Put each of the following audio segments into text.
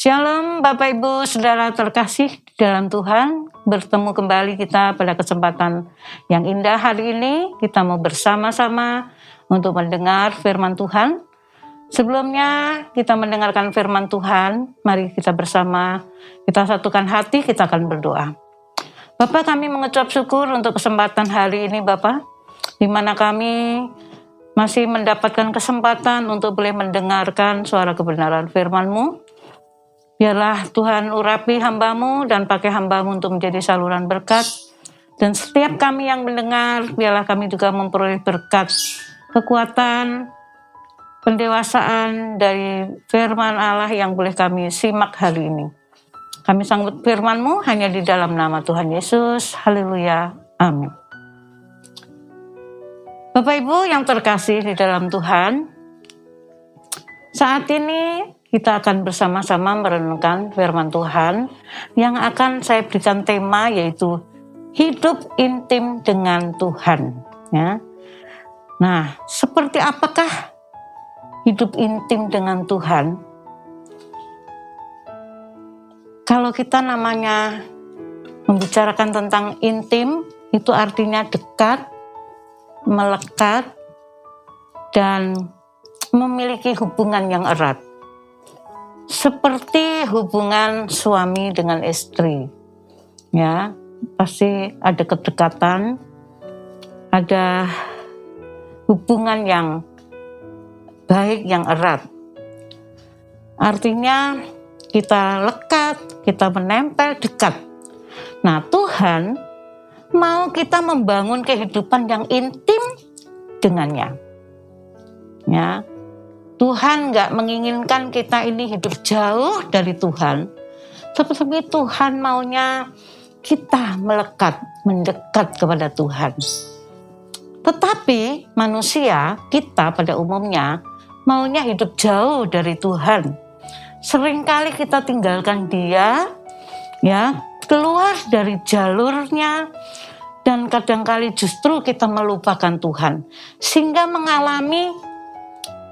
Shalom Bapak Ibu Saudara terkasih di dalam Tuhan. Bertemu kembali kita pada kesempatan yang indah hari ini. Kita mau bersama-sama untuk mendengar firman Tuhan. Sebelumnya kita mendengarkan firman Tuhan, mari kita bersama, kita satukan hati, kita akan berdoa. Bapak, kami mengucap syukur untuk kesempatan hari ini Bapak, di mana kami masih mendapatkan kesempatan untuk boleh mendengarkan suara kebenaran firman-Mu. Biarlah Tuhan urapi hamba-Mu dan pakai hamba-Mu untuk menjadi saluran berkat. Dan setiap kami yang mendengar, biarlah kami juga memperoleh berkat, kekuatan, pendewasaan dari firman Allah yang boleh kami simak hari ini. Kami sambut firman-Mu hanya di dalam nama Tuhan Yesus. Haleluya. Amin. Bapak Ibu yang terkasih di dalam Tuhan, saat ini kita akan bersama-sama merenungkan firman Tuhan yang akan saya berikan tema, yaitu hidup intim dengan Tuhan. Ya. Nah, seperti apakah hidup intim dengan Tuhan? Kalau kita namanya membicarakan tentang intim, itu artinya dekat, melekat, dan memiliki hubungan yang erat. Seperti hubungan suami dengan istri, ya, pasti ada kedekatan, ada hubungan yang baik, yang erat. Artinya kita lekat, kita menempel dekat. Nah, Tuhan mau kita membangun kehidupan yang intim dengannya. Ya. Tuhan gak menginginkan kita ini hidup jauh dari Tuhan. Tetapi Tuhan maunya kita melekat, mendekat kepada Tuhan. Tetapi manusia, kita pada umumnya, maunya hidup jauh dari Tuhan. Seringkali kita tinggalkan Dia, ya, keluar dari jalurnya, dan kadangkali justru kita melupakan Tuhan. Sehingga mengalami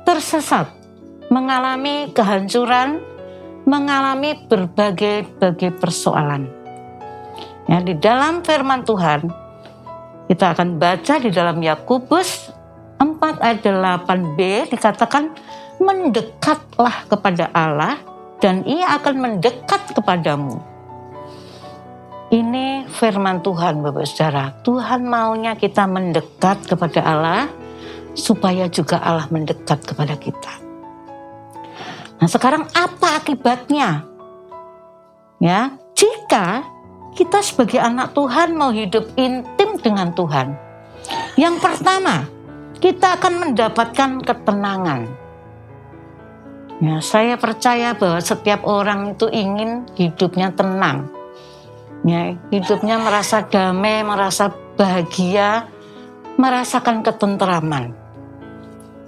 tersesat, mengalami kehancuran, mengalami berbagai persoalan. Ya, di dalam firman Tuhan, kita akan baca di dalam Yakobus 4 ayat 8b dikatakan, mendekatlah kepada Allah dan Ia akan mendekat kepadamu. Ini firman Tuhan Bapak Saudara. Tuhan maunya kita mendekat kepada Allah, supaya juga Allah mendekat kepada kita. Nah, sekarang apa akibatnya? Ya, jika kita sebagai anak Tuhan mau hidup intim dengan Tuhan, yang pertama, kita akan mendapatkan ketenangan. Ya, saya percaya bahwa setiap orang itu ingin hidupnya tenang. Ya, hidupnya merasa damai, merasa bahagia, merasakan ketenteraman.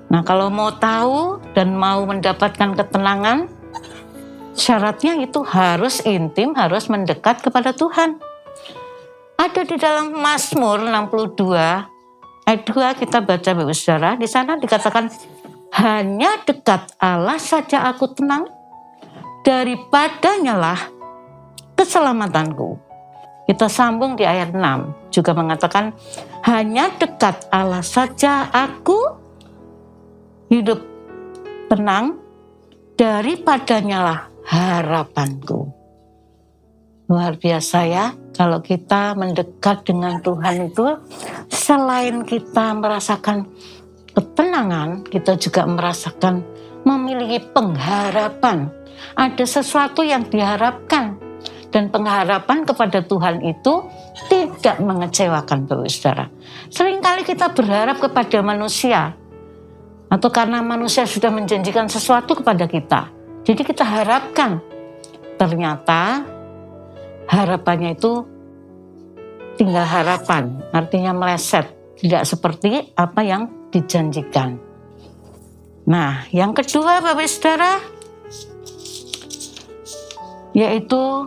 Nah, kalau mau tahu dan mau mendapatkan ketenangan, syaratnya itu harus intim, harus mendekat kepada Tuhan. Ada di dalam Mazmur 62 ayat 2 kita baca Bapak Saudara, di sana dikatakan, hanya dekat Allah saja aku tenang, daripadanya lah keselamatanku. Kita sambung di ayat 6 juga mengatakan, hanya dekat Allah saja aku hidup tenang, daripadanya lah harapanku. Luar biasa ya, kalau kita mendekat dengan Tuhan itu, selain kita merasakan ketenangan, kita juga merasakan memiliki pengharapan. Ada sesuatu yang diharapkan, dan pengharapan kepada Tuhan itu tidak mengecewakan Bapak Saudara. Seringkali kita berharap kepada manusia, atau karena manusia sudah menjanjikan sesuatu kepada kita, jadi kita harapkan. Ternyata harapannya itu tinggal harapan, artinya meleset, tidak seperti apa yang dijanjikan. Nah, yang kedua Bapak Saudara, yaitu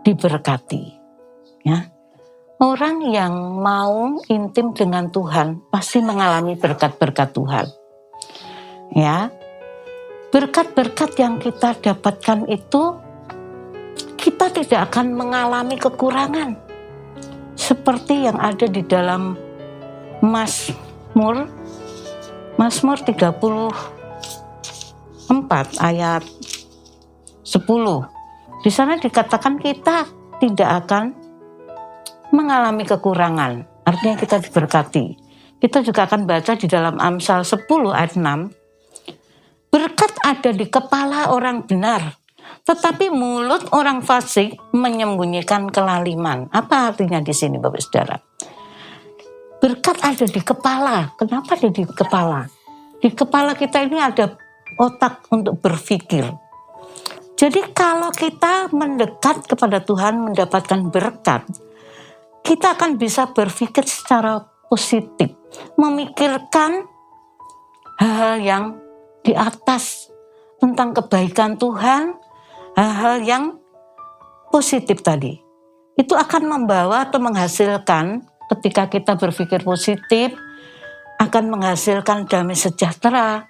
diberkati. Ya. Orang yang mau intim dengan Tuhan pasti mengalami berkat-berkat Tuhan. Ya. berkat-berkat yang kita dapatkan itu, kita tidak akan mengalami kekurangan. Seperti yang ada di dalam Mazmur 34 ayat 10. Di sana dikatakan kita tidak akan mengalami kekurangan. Artinya kita diberkati. Kita juga akan baca di dalam Amsal 10 ayat 6. Berkat ada di kepala orang benar, tetapi mulut orang fasik menyembunyikan kelaliman. Apa artinya di sini, Bapak Saudara? Berkat ada di kepala. Kenapa ada di kepala? Di kepala kita ini ada otak untuk berpikir. Jadi kalau kita mendekat kepada Tuhan mendapatkan berkat, kita akan bisa berpikir secara positif, memikirkan hal-hal yang di atas tentang kebaikan Tuhan, hal-hal yang positif tadi. Itu akan membawa atau menghasilkan, ketika kita berpikir positif, akan menghasilkan damai sejahtera,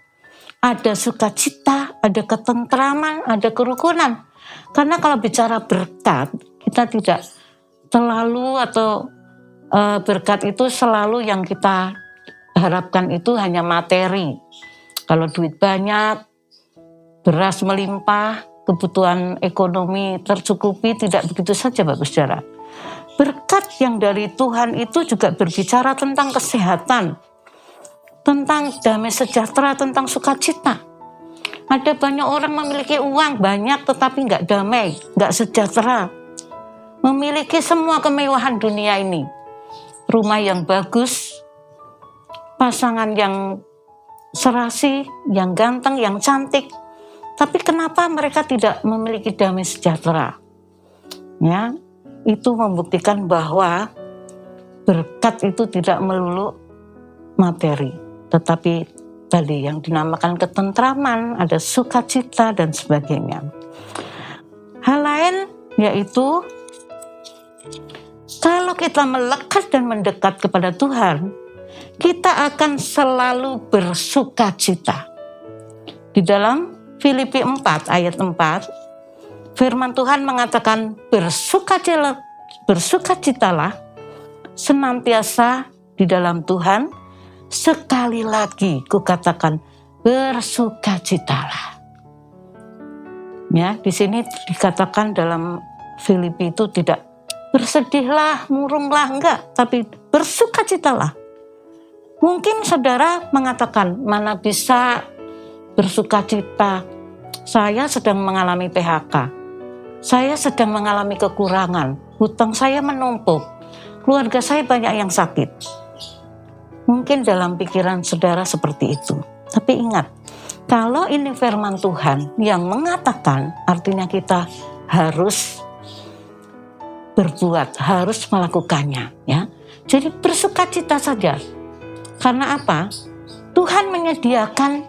ada sukacita, ada ketentraman, ada kerukunan. Karena kalau bicara berkat, kita tidak terlalu atau berkat itu selalu yang kita harapkan itu hanya materi. Kalau duit banyak, beras melimpah, kebutuhan ekonomi tercukupi, tidak begitu saja Bapak Saudara. Berkat yang dari Tuhan itu juga berbicara tentang kesehatan, tentang damai sejahtera, tentang sukacita. Ada banyak orang memiliki uang banyak tetapi nggak damai, nggak sejahtera. Memiliki semua kemewahan dunia ini. Rumah yang bagus, pasangan yang serasi, yang ganteng, yang cantik. Tapi kenapa mereka tidak memiliki damai sejahtera? Ya, itu membuktikan bahwa berkat itu tidak melulu materi, tetapi tadi yang dinamakan ketentraman, ada sukacita dan sebagainya. Hal lain yaitu kalau kita melekat dan mendekat kepada Tuhan, kita akan selalu bersukacita. Di dalam Filipi 4 ayat 4, firman Tuhan mengatakan bersukacitalah senantiasa di dalam Tuhan. Sekali lagi kukatakan bersukacitalah. Ya, di sini dikatakan dalam Filipi itu tidak bersedihlah, murunglah, enggak, tapi bersukacitalah. Mungkin saudara mengatakan, mana bisa bersukacita? Saya sedang mengalami PHK. Saya sedang mengalami kekurangan. Hutang saya menumpuk. Keluarga saya banyak yang sakit. Mungkin dalam pikiran saudara seperti itu. Tapi ingat, kalau ini firman Tuhan yang mengatakan, artinya kita harus berbuat, harus melakukannya, ya. Jadi bersukacita saja. Karena apa? Tuhan menyediakan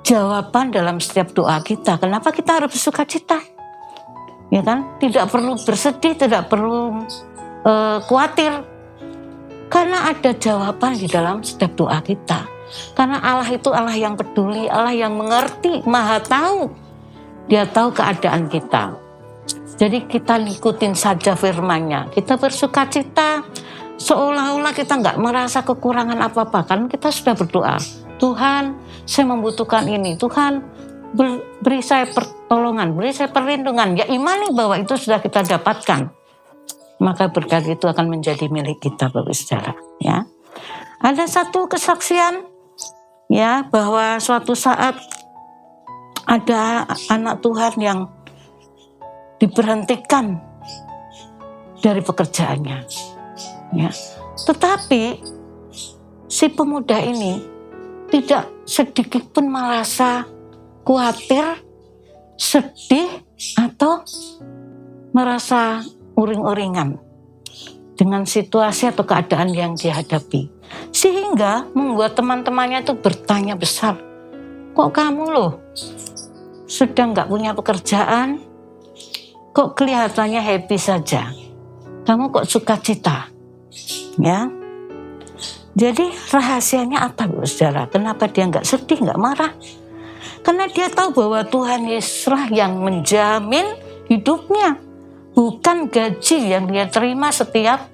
jawaban dalam setiap doa kita. Kenapa kita harus bersukacita? Ya kan? Tidak perlu bersedih, tidak perlu khawatir. Karena ada jawaban di dalam setiap doa kita. Karena Allah itu Allah yang peduli, Allah yang mengerti, Maha tahu. Dia tahu keadaan kita. Jadi kita ikutin saja firman-Nya. Kita bersukacita, seolah-olah kita nggak merasa kekurangan apa-apa. Kan kita sudah berdoa, Tuhan saya membutuhkan ini. Tuhan beri saya pertolongan, beri saya perlindungan. Ya imani bahwa itu sudah kita dapatkan. Maka berkat itu akan menjadi milik kita Bapak Saudara. Ya. Ada satu kesaksian ya bahwa suatu saat ada anak Tuhan yang diberhentikan dari pekerjaannya. Ya. Tetapi si pemuda ini tidak sedikit pun merasa khawatir, sedih atau merasa uring-uringan dengan situasi atau keadaan yang dihadapi. Sehingga membuat teman-temannya itu bertanya besar, kok kamu loh sedang gak punya pekerjaan, kok kelihatannya happy saja, kamu kok sukacita, ya. Jadi rahasianya apa Bu Saudara? Kenapa dia gak sedih, gak marah? Karena dia tahu bahwa Tuhan Yesuslah yang menjamin hidupnya, bukan gaji yang dia terima setiap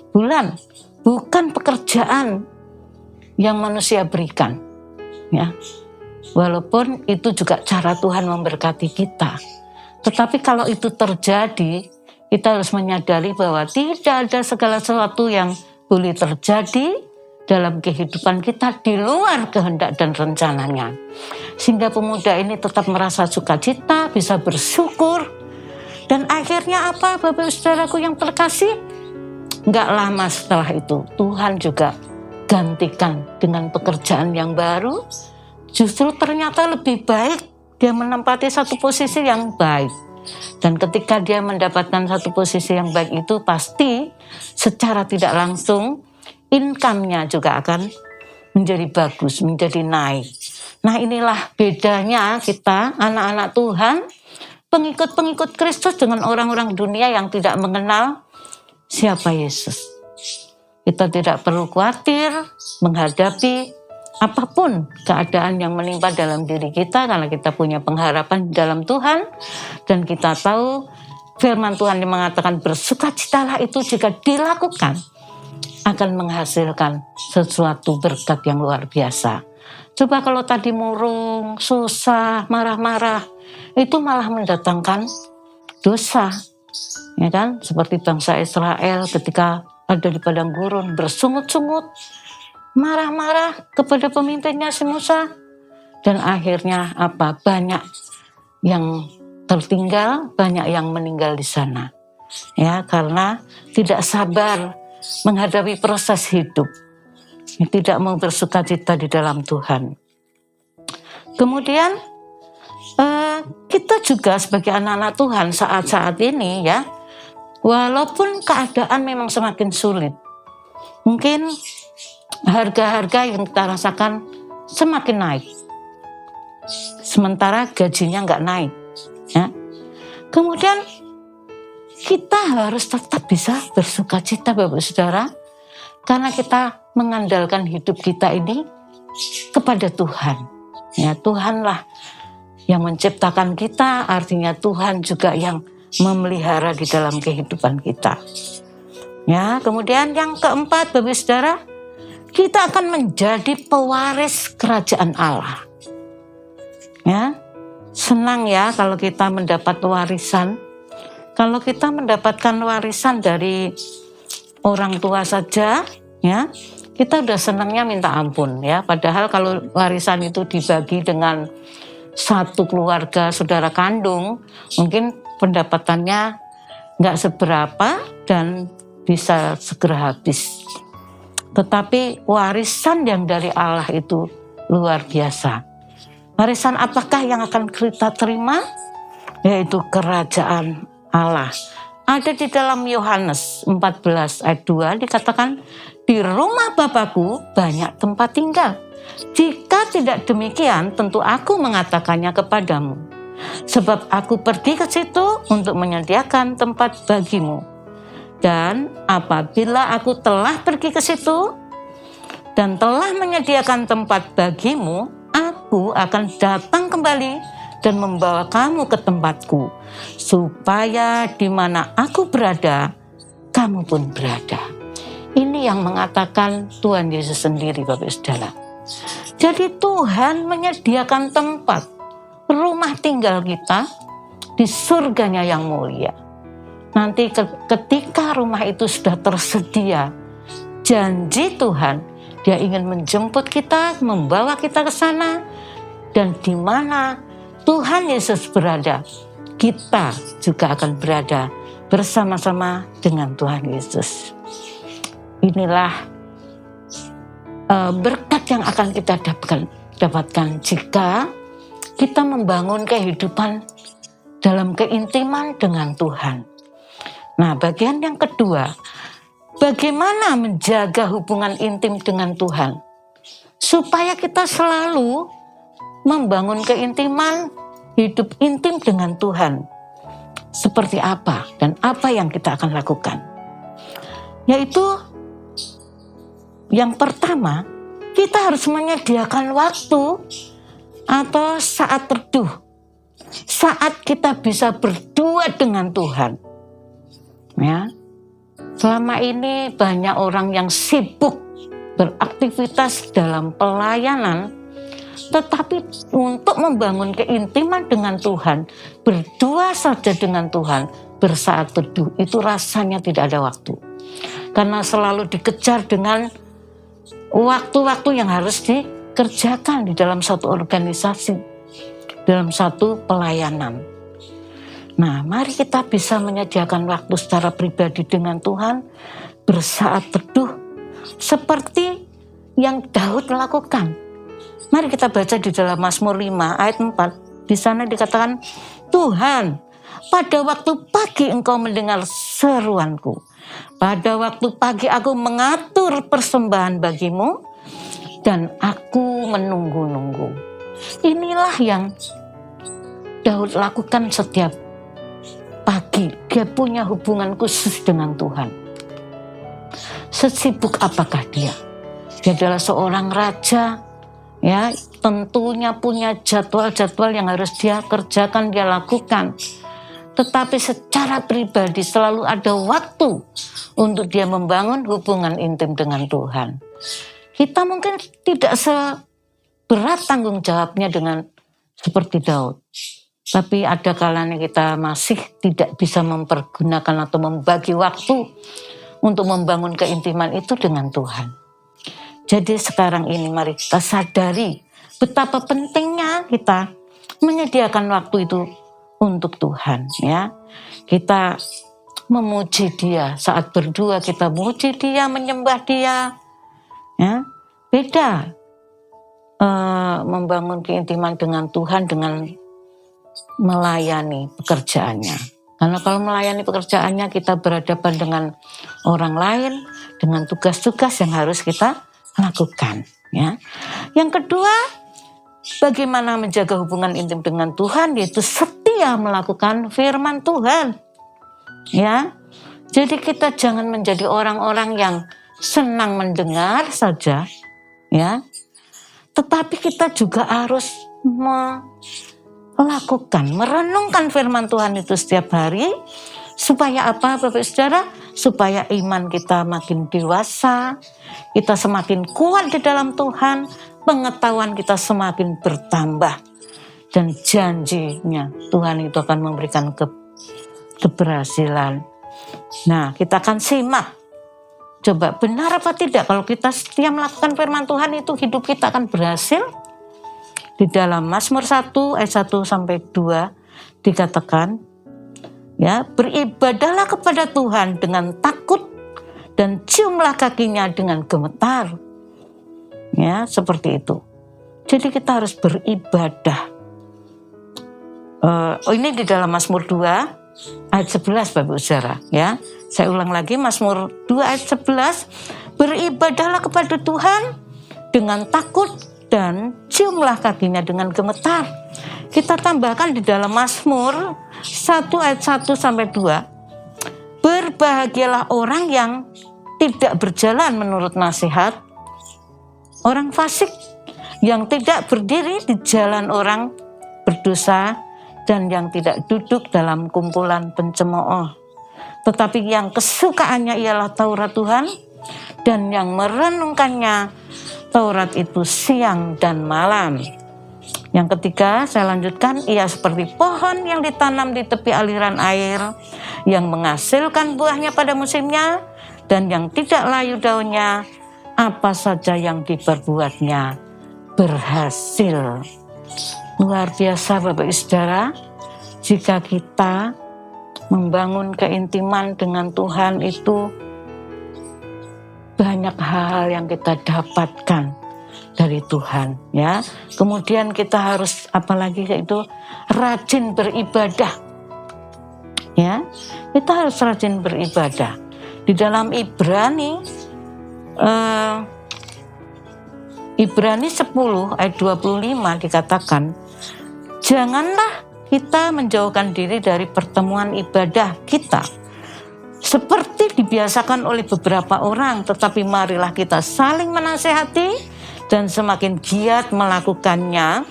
bulan, bukan pekerjaan yang manusia berikan. Ya, walaupun itu juga cara Tuhan memberkati kita. Tetapi kalau itu terjadi, kita harus menyadari bahwa tidak ada segala sesuatu yang boleh terjadi dalam kehidupan kita di luar kehendak dan rencananya. Sehingga pemuda ini tetap merasa sukacita, bisa bersyukur. Dan akhirnya apa, Bapak Saudaraku yang terkasih? Enggak lama setelah itu, Tuhan juga gantikan dengan pekerjaan yang baru. Justru ternyata lebih baik, dia menempati satu posisi yang baik. Dan ketika dia mendapatkan satu posisi yang baik itu, pasti secara tidak langsung income-nya juga akan menjadi bagus, menjadi naik. Nah, inilah bedanya kita, anak-anak Tuhan, pengikut-pengikut Kristus dengan orang-orang dunia yang tidak mengenal siapa Yesus. Kita tidak perlu khawatir menghadapi apapun keadaan yang menimpa dalam diri kita, karena kita punya pengharapan dalam Tuhan. Dan kita tahu firman Tuhan yang mengatakan bersukacitalah itu jika dilakukan akan menghasilkan sesuatu berkat yang luar biasa. Coba kalau tadi murung, susah, marah-marah, itu malah mendatangkan dosa. Ya kan? Seperti bangsa Israel ketika ada di padang gurun bersungut-sungut, marah-marah kepada pemimpinnya si Musa. Dan akhirnya apa? Banyak yang tertinggal, banyak yang meninggal di sana. Ya, karena tidak sabar menghadapi proses hidup, tidak mau bersukacita di dalam Tuhan. Kemudian kita juga sebagai anak-anak Tuhan saat-saat ini ya, walaupun keadaan memang semakin sulit, mungkin harga-harga yang kita rasakan semakin naik, sementara gajinya nggak naik. Ya. Kemudian kita harus tetap bisa bersukacita, Bapak Saudara, karena kita mengandalkan hidup kita ini kepada Tuhan. Ya, Tuhanlah yang menciptakan kita, artinya Tuhan juga yang memelihara di dalam kehidupan kita. Ya, kemudian yang keempat, Bapak Saudara, kita akan menjadi pewaris kerajaan Allah. Ya, senang ya kalau kita mendapat warisan. Kalau kita mendapatkan warisan dari orang tua saja, ya, kita udah senangnya minta ampun ya. Padahal kalau warisan itu dibagi dengan satu keluarga saudara kandung, mungkin pendapatannya nggak seberapa dan bisa segera habis. Tetapi warisan yang dari Allah itu luar biasa. Warisan apakah yang akan kita terima? Yaitu kerajaan Allah. Ada di dalam Yohanes 14 ayat 2 dikatakan, di rumah Bapakku banyak tempat tinggal. Jika tidak demikian, tentu aku mengatakannya kepadamu. Sebab aku pergi ke situ untuk menyediakan tempat bagimu. Dan apabila aku telah pergi ke situ dan telah menyediakan tempat bagimu, aku akan datang kembali dan membawa kamu ke tempatku, supaya di mana aku berada, kamu pun berada. Ini yang mengatakan Tuhan Yesus sendiri, Bapak Saudara. Jadi Tuhan menyediakan tempat, rumah tinggal kita di surganya yang mulia. Nanti ketika rumah itu sudah tersedia, janji Tuhan, Dia ingin menjemput kita, membawa kita ke sana, dan di mana Tuhan Yesus berada, kita juga akan berada bersama-sama dengan Tuhan Yesus. Inilah berkat yang akan kita dapatkan jika kita membangun kehidupan dalam keintiman dengan Tuhan. Nah, bagian yang kedua, bagaimana menjaga hubungan intim dengan Tuhan supaya kita selalu membangun keintiman, hidup intim dengan Tuhan. Seperti apa dan apa yang kita akan lakukan? Yaitu yang pertama, kita harus menyediakan waktu atau saat teduh, saat kita bisa berdua dengan Tuhan. Ya, selama ini banyak orang yang sibuk beraktivitas dalam pelayanan, tetapi untuk membangun keintiman dengan Tuhan, berdua saja dengan Tuhan, bersaat teduh, itu rasanya tidak ada waktu. Karena selalu dikejar dengan waktu-waktu yang harus dikerjakan di dalam satu organisasi, dalam satu pelayanan. Nah, mari kita bisa menyediakan waktu secara pribadi dengan Tuhan, bersaat teduh, seperti yang Daud lakukan. Mari kita baca di dalam Mazmur 5 ayat 4. Di sana dikatakan, Tuhan, pada waktu pagi Engkau mendengar seruanku. Pada waktu pagi aku mengatur persembahan bagimu dan aku menunggu-nunggu. Inilah yang Daud lakukan setiap pagi. Dia punya hubungan khusus dengan Tuhan. Sesibuk apakah dia? Dia adalah seorang raja, ya, tentunya punya jadwal-jadwal yang harus dia kerjakan, dia lakukan. Tetapi secara pribadi selalu ada waktu untuk dia membangun hubungan intim dengan Tuhan. Kita mungkin tidak seberat tanggung jawabnya dengan seperti Daud. Tapi ada kalanya kita masih tidak bisa mempergunakan atau membagi waktu untuk membangun keintiman itu dengan Tuhan. Jadi sekarang ini mari kita sadari betapa pentingnya kita menyediakan waktu itu untuk Tuhan, ya. Kita memuji Dia saat berdua, kita memuji Dia, menyembah Dia, ya. Beda membangun keintiman dengan Tuhan dengan melayani pekerjaannya. Karena kalau melayani pekerjaannya kita berhadapan dengan orang lain, dengan tugas-tugas yang harus kita lakukan, ya. Yang kedua, bagaimana menjaga hubungan intim dengan Tuhan, yaitu setia melakukan firman Tuhan. Ya. Jadi kita jangan menjadi orang-orang yang senang mendengar saja, ya. Tetapi kita juga harus melakukan, merenungkan firman Tuhan itu setiap hari. Supaya apa, Bapak Saudara? Supaya iman kita makin dewasa, kita semakin kuat di dalam Tuhan, pengetahuan kita semakin bertambah, dan janjinya Tuhan itu akan memberikan keberhasilan. Nah, kita akan simak, coba benar apa tidak kalau kita setia melakukan firman Tuhan itu hidup kita akan berhasil. Di dalam Mazmur 1 ayat 1 sampai 2 dikatakan, ya, beribadahlah kepada Tuhan dengan takut dan ciumlah kakinya dengan gemetar. Ya, seperti itu. Jadi kita harus beribadah. Ini di dalam Mazmur 2 ayat 11 Bapak Saudara, ya. Saya ulang lagi Mazmur 2 ayat 11, beribadahlah kepada Tuhan dengan takut dan ciumlah kakinya dengan gemetar. Kita tambahkan di dalam Mazmur 1 ayat 1 sampai 2. Berbahagialah orang yang tidak berjalan menurut nasihat orang fasik, yang tidak berdiri di jalan orang berdosa, dan yang tidak duduk dalam kumpulan pencemooh. Tetapi yang kesukaannya ialah Taurat Tuhan, dan yang merenungkannya Taurat itu siang dan malam. Yang ketiga, saya lanjutkan, ia seperti pohon yang ditanam di tepi aliran air, yang menghasilkan buahnya pada musimnya, dan yang tidak layu daunnya, apa saja yang diperbuatnya berhasil. Luar biasa Bapak Ibu Saudara, jika kita membangun keintiman dengan Tuhan itu banyak hal yang kita dapatkan dari Tuhan, ya. Kemudian kita harus apalagi itu rajin beribadah, ya. Kita harus rajin beribadah. Di dalam Ibrani 10 ayat 25 dikatakan, janganlah kita menjauhkan diri dari pertemuan ibadah kita seperti dibiasakan oleh beberapa orang, tetapi marilah kita saling menasehati dan semakin giat melakukannya,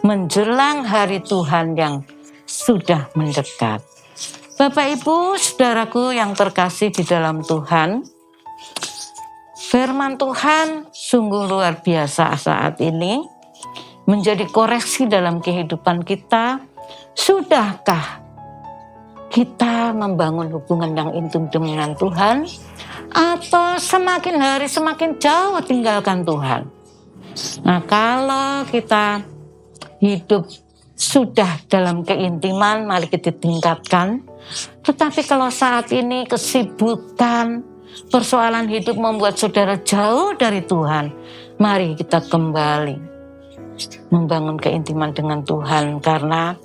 menjelang hari Tuhan yang sudah mendekat. Bapak Ibu, saudaraku yang terkasih di dalam Tuhan, firman Tuhan sungguh luar biasa saat ini, menjadi koreksi dalam kehidupan kita. Sudahkah kita membangun hubungan yang intim dengan Tuhan, atau semakin hari semakin jauh tinggalkan Tuhan? Nah, kalau kita hidup sudah dalam keintiman, mari kita tingkatkan. Tetapi kalau saat ini kesibukan, persoalan hidup membuat saudara jauh dari Tuhan, mari kita kembali membangun keintiman dengan Tuhan. Karena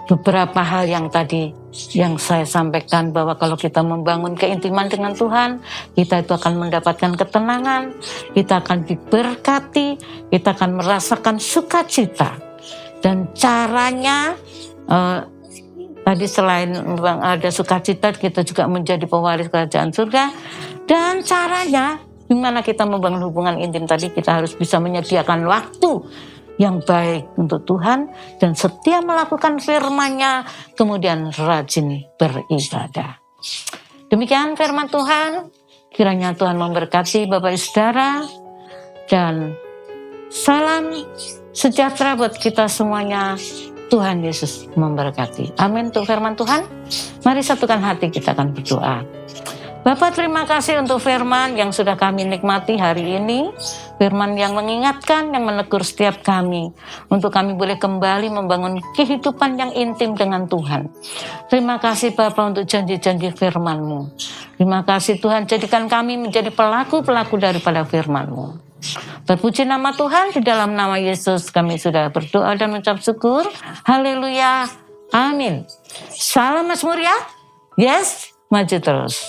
beberapa hal yang tadi yang saya sampaikan, bahwa kalau kita membangun keintiman dengan Tuhan, kita itu akan mendapatkan ketenangan, kita akan diberkati, kita akan merasakan sukacita. Dan caranya tadi selain ada sukacita, kita juga menjadi pewaris kerajaan surga. Dan caranya gimana kita membangun hubungan intim tadi, kita harus bisa menyediakan waktu yang baik untuk Tuhan dan setia melakukan firman-Nya, kemudian rajin beribadah. Demikian firman Tuhan. Kiranya Tuhan memberkati Bapak Ibu Saudara, dan salam sejahtera buat kita semuanya. Tuhan Yesus memberkati. Amin untuk firman Tuhan. Mari satukan hati, kita akan berdoa. Bapa, terima kasih untuk firman yang sudah kami nikmati hari ini. Firman yang mengingatkan, yang menegur setiap kami, untuk kami boleh kembali membangun kehidupan yang intim dengan Tuhan. Terima kasih Bapa untuk janji-janji firman-Mu. Terima kasih Tuhan, jadikan kami menjadi pelaku-pelaku daripada firman-Mu. Terpuji nama Tuhan, di dalam nama Yesus kami sudah berdoa dan mengucap syukur. Haleluya. Amin. Salam Mazmur ya. Yes, maju terus.